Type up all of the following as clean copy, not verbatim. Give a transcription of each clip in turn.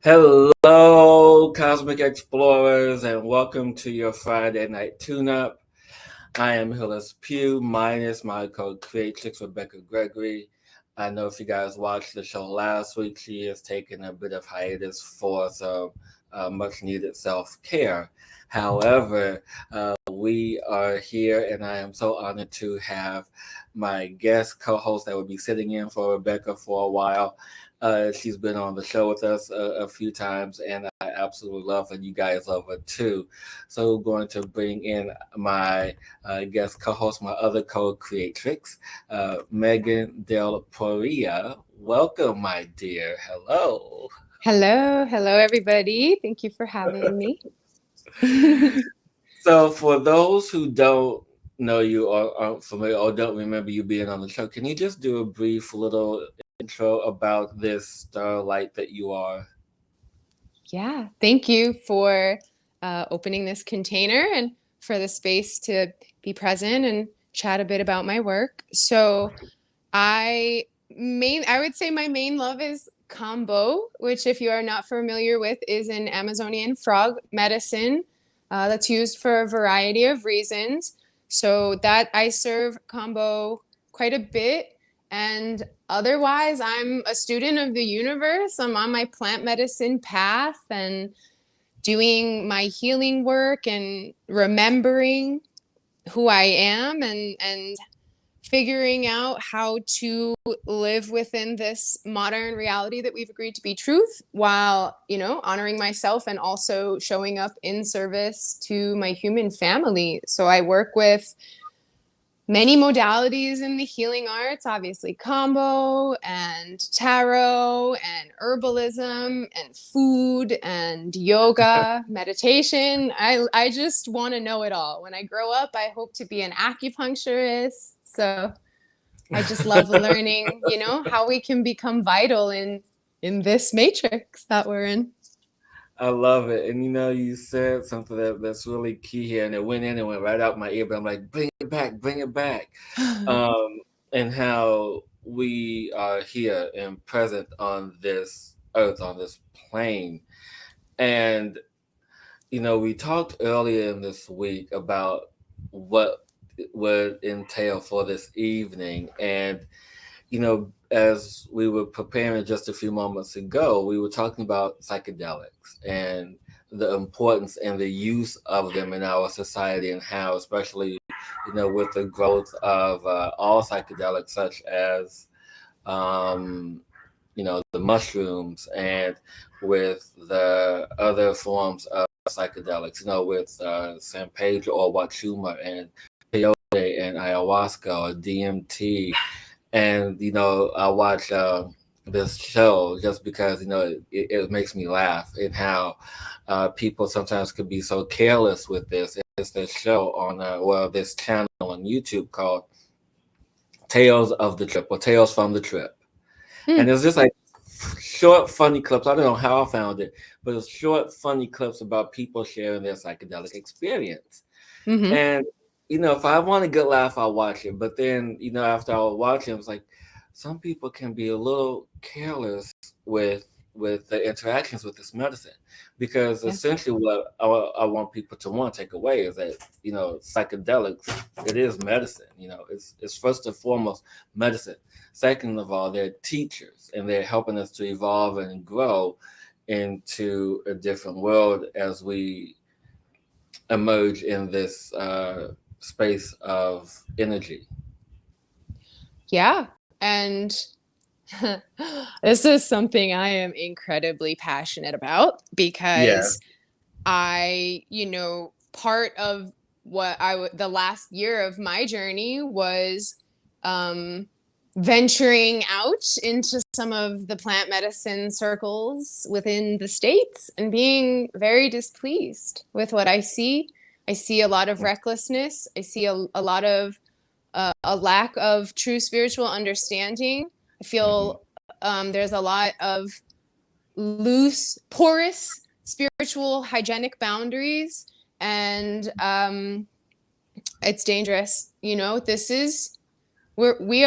Hello, Cosmic Explorers, and welcome to your Friday night tune-up. I am Hillis Pugh, minus my co-creatrix, Rebecca Gregory. I know if you guys watched the show last week, she has taken a bit of hiatus for some much-needed self-care. However, we are here, and I am so honored to have my guest co-host that will be sitting in for Rebecca for a while. She's been on the show with us a few times, and I absolutely love her. You guys love her too. So, we're going to bring in my guest co-host, my other co-creatrix, Megan Del Poria. Welcome, my dear. Hello. Hello, everybody. Thank you for having me. So, for those who don't know you or aren't familiar or don't remember you being on the show, can you just do a brief little intro about this starlight that you are? Yeah, thank you for opening this container and for the space to be present and chat a bit about my work. So, I would say my main love is kambo, which, if you are not familiar with, is an Amazonian frog medicine that's used for a variety of reasons. So that I serve kambo quite a bit. And otherwise, I'm a student of the universe. I'm on my plant medicine path and doing my healing work and remembering who I am and figuring out how to live within this modern reality that we've agreed to be truth while, honoring myself and also showing up in service to my human family. So I work with many modalities in the healing arts, obviously combo and tarot and herbalism and food and yoga, meditation. I just want to know it all. When I grow up, I hope to be an acupuncturist. So I just love learning, how we can become vital in this matrix that we're in. I love it. And you said something that's really key here, and it went in and went right out my ear, but I'm like, bring it back, bring it back. And how we are here and present on this earth, on this plane. And, we talked earlier in this week about what it would entail for this evening. And as we were preparing just a few moments ago, we were talking about psychedelics and the importance and the use of them in our society, and how, especially, with the growth of all psychedelics, such as, the mushrooms, and with the other forms of psychedelics, with San Pedro or Wachuma and peyote and ayahuasca or DMT. And I watch this show just because it makes me laugh, and how people sometimes could be so careless with this. It's this show on this channel on YouTube called Tales of the Trip, or Tales from the Trip. And Hmm. it's just like short funny clips. I don't know how I found it, but it's short funny clips about people sharing their psychedelic experience. Mm-hmm. And if I want a good laugh, I'll watch it. But then, after I was watching, it was like some people can be a little careless with the interactions with this medicine, because Yeah. essentially what I want people to want to take away is that psychedelics, it is medicine. It's first and foremost medicine. Second of all, they're teachers, and they're helping us to evolve and grow into a different world as we emerge in this space of energy. Yeah. And this is something I am incredibly passionate about Yeah. because part of the last year of my journey was um, venturing out into some of the plant medicine circles within the States and being very displeased with what I see. I see a lot of recklessness. I see a lot of a lack of true spiritual understanding. I Hmm. feel there's a lot of loose, porous spiritual hygienic boundaries, and it's dangerous. This is we're we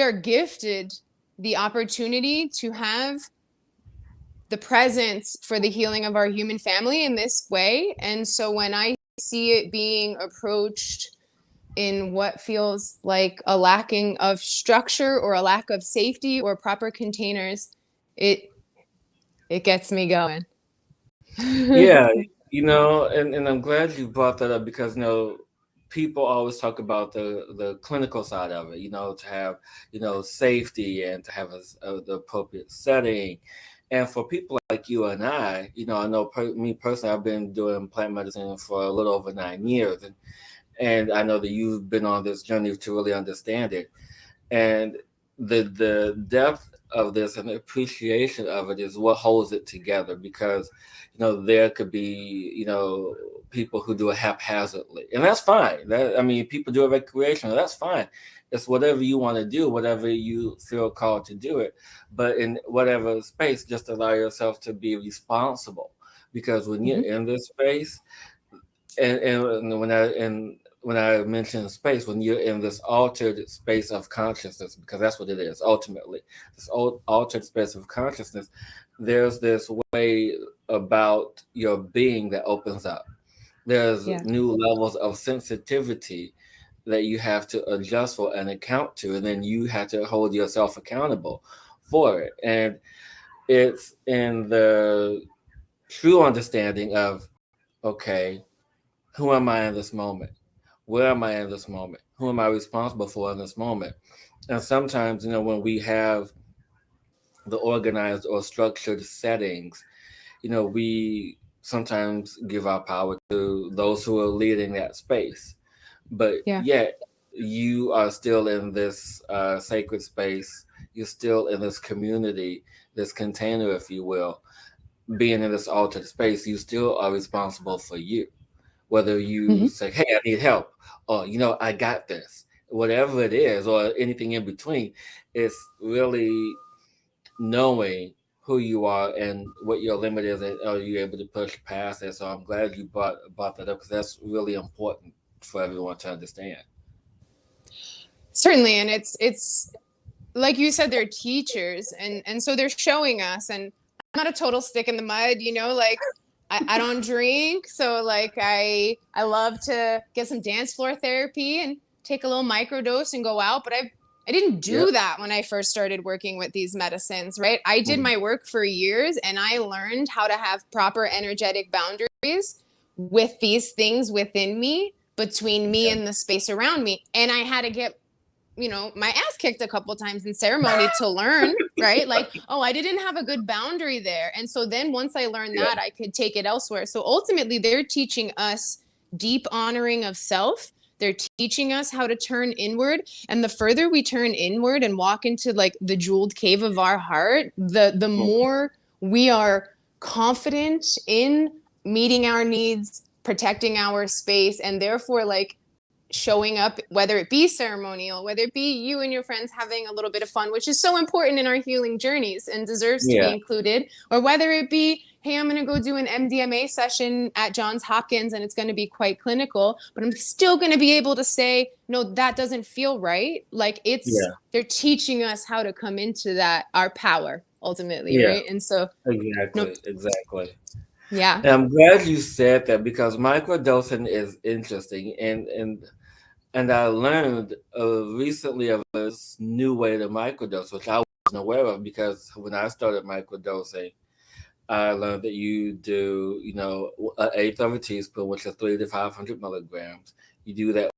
are gifted the opportunity to have the presence for the healing of our human family in this way. And so when I see it being approached in what feels like a lacking of structure or a lack of safety or proper containers, it it gets me going. Yeah, and I'm glad you brought that up because people always talk about the clinical side of it. To have safety and to have the appropriate setting, and for people like you and I know me personally, I've been doing plant medicine for a little over 9 years, and I know that you've been on this journey to really understand it. And the depth of this and the appreciation of it is what holds it together, because there could be people who do it haphazardly, and that's fine. That I mean, people do it recreational, that's fine. It's whatever you want to do, whatever you feel called to do it, but in whatever space, just allow yourself to be responsible, because when you're Mhm. in this space, and when I mention space, when you're in this altered space of consciousness, because that's what it is ultimately, this altered space of consciousness, there's this way about your being that opens up. There's Yeah. new levels of sensitivity that you have to adjust for and account to, and then you have to hold yourself accountable for it. And it's in the true understanding of, okay, who am I in this moment? Where am I in this moment? Who am I responsible for in this moment? And sometimes, when we have the organized or structured settings, we sometimes give our power to those who are leading that space. But Yeah. yet, you are still in this sacred space. You're still in this community, this container, if you will. Being in this altered space, you still are responsible for you, whether you Mhm. say, "Hey, I need help," or "I got this," whatever it is, or anything in between. It's really knowing who you are and what your limit is, and are you able to push past it. So I'm glad you brought that up, because that's really important for everyone to understand. Certainly, and it's like you said, they're teachers, and so they're showing us. And I'm not a total stick in the mud, like I don't drink, so like I love to get some dance floor therapy and take a little microdose and go out. But I didn't Yep. do that when I first started working with these medicines, right? I did Mhm. my work for years, and I learned how to have proper energetic boundaries with these things within me, between me Yeah. and the space around me. And I had to get my ass kicked a couple times in ceremony to learn, right? Like, oh, I didn't have a good boundary there. And so then once I learned Yeah. that, I could take it elsewhere. So ultimately, they're teaching us deep honoring of self. They're teaching us how to turn inward. And the further we turn inward and walk into like the jeweled cave of our heart, the Mhm. more we are confident in meeting our needs, protecting our space, and therefore like showing up, whether it be ceremonial, whether it be you and your friends having a little bit of fun, which is so important in our healing journeys and deserves to be Yeah. included, or whether it be, hey, I'm going to go do an MDMA session at Johns Hopkins and it's going to be quite clinical, but I'm still going to be able to say, no, that doesn't feel right. Like Yeah. they're teaching us how to come into that, our power ultimately, Yeah. right? And so, no, Exactly. Exactly. yeah. And I'm glad you said that, because microdosing is interesting, and I learned recently of this new way to microdose, which I wasn't aware of, because when I started microdosing, I learned that you do, an eighth of a teaspoon, which is 300 to 500 milligrams. You do that